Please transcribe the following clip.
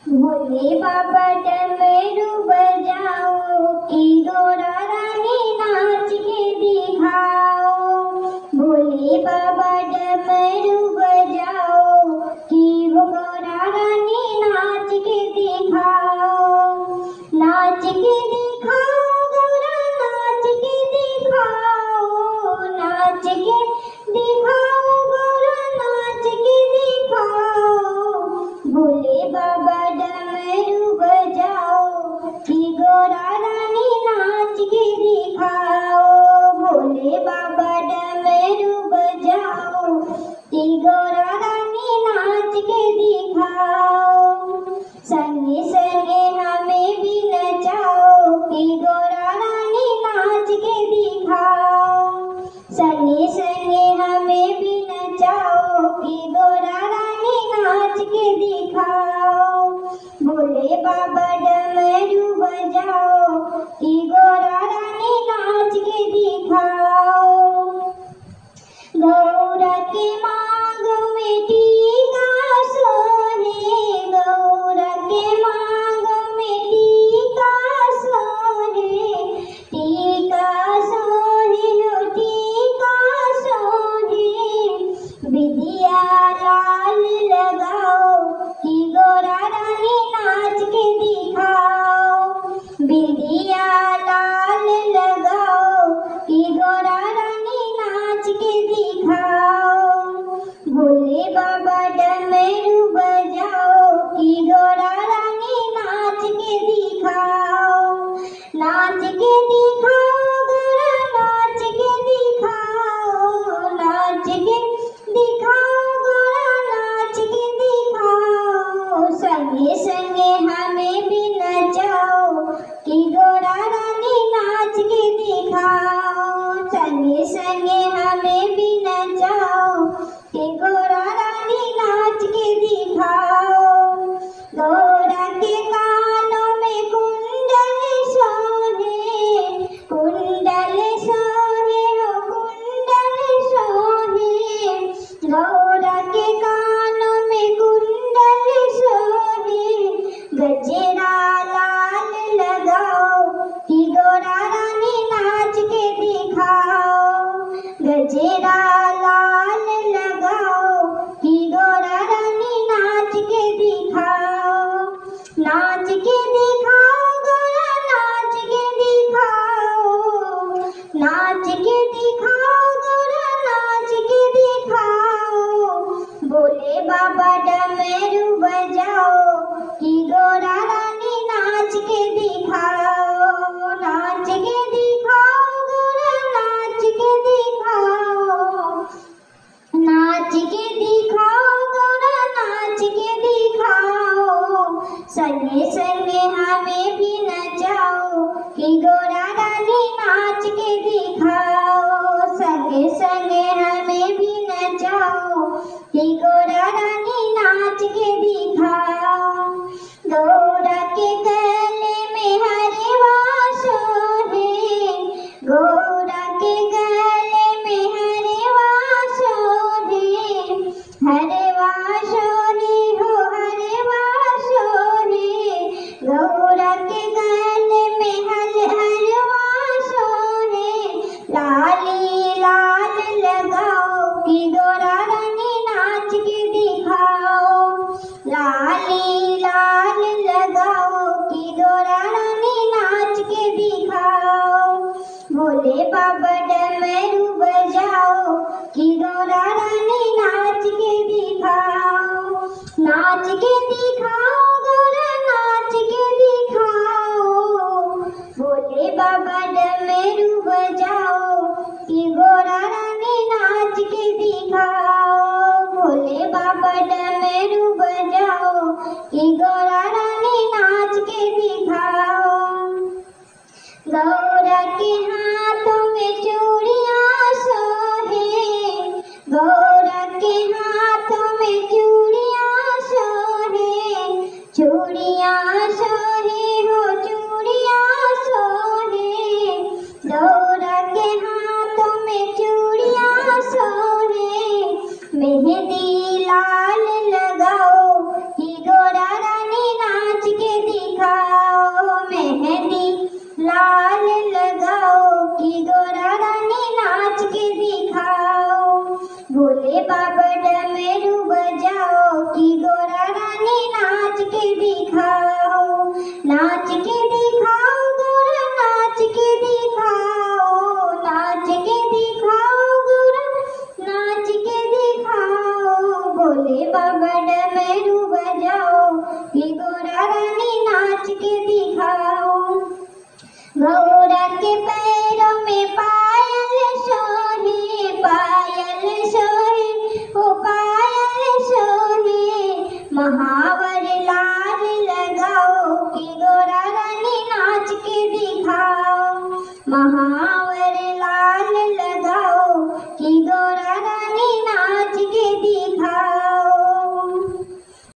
भोले बाबा डमरू बजाओ कि गौरा रानी नाच के दिखाओ। भोले बाबा डमरू बजाओ कि वो गौरा रानी नाच के दिखाओ। नाच के दिखाओ गौरा नाच के दिखाओ। नाच के दिखाओ गौरा नाच के दिखाओ। भोले बाबा डमरू बजाओ कि गौरा रानी नाच के दिखाओ। भोले बाबा डमरू बजाओ कि गौरा रानी नाच के दिखाओ। संगे संगे हमें भी नचाओ कि गौरा रानी नाच के दिखाओ। संगे संगे हमें भी नचाओ कि गौरा रानी नाच के दिखाओ। भोले बाबा डमरू बजाओ कि गौरा रानी नाच के दिखाओ। गौरा के मांग में टीका सोहे। गौरा के मांग में टीका सोहे। टीका सोहे हो टीका सोहे। बिंदिया लाल लगाओ कि गौरा रानी नाच के दिखाओ। बिंदिया लाल लगाओ कि गौरा रानी नाच के दिखाओ। भोले बाबा डमरू बजाओ कि गौरा रानी नाच के दिखाओ। नाच के दिखाओ गौरा नाच के दिखाओ। नाच के दिखाओ गौरा नाच के दिखाओ। संगे संगे हमें भी नचाओ कि गौरा रानी नाच के दिखाओ। संगे संगे हमें भी नचाओ कि गौरा रानी नाच के दिखाओ। गौरा के कानों में कुंडल सोहे। कुंडल सोहे हो कुंडल सोहे। गौरा के कानों में कुंडल सोहे। गजरा लाल लगाओ कि गौरा रानी नाच के दिखाओ। गजरा लाल लगाओ कि गौरा रानी नाच के दिखाओ। नाच के दिखाओ गौरा नाच के दिखाओ। नाच के दिखाओ गौरा नाच के दिखाओ। भोले बाबा डमरू बजाओ कि गौरा रानी नाच के दिखाओ। नाच के दिखाओ गौरा नाच के दिखाओ। नाच के दिखाओ गौरा नाच के दिखाओ। संगे संगे हमें भी नचाओ कि गौरा रानी नाच के दिखाओ। संगे संगे हमें भी नचाओ कि गौरा रानी नाच के दिखाओ। गौरा के गले में हरवा सोहे। गौरा के गले में हरवा सोहे। हरवा सोहे हो हरवा सोहे। गौरा के गले में हरवा सोहे। लाली लाल लगाओ कि गौरा रानी नाच के दिखाओ। लाली लाल लगाओ कि गौरा रानी नाच के दिखाओ। भोले बाबा डमरू बजाओ कि गौरा रानी नाच के दिखाओ। नाच के दिखाओ गौरा नाच के दिखाओ। भोले बाबा डमरू बजाओ कि गौरा रानी नाच के दिखाओ। भोले बाबा डमरू बजाओ कि गौरा रानी नाच के दिखाओ। गौरा के हाथों में चूड़ियां सोहे। गौरा के हाथों में चूड़ियां सोहे। के दिखाओ, नाच के दिखाओ गोरा, नाच के दिखाओ, नाच के दिखाओ गोरा, नाच के दिखाओ। भोले बाबा डमरू बजाओ, कि गोरा रानी नाच के दिखाओ। गौरा के पैरों में पायल सोहे, पायल सोहे, ओ पायल सोहे। महावर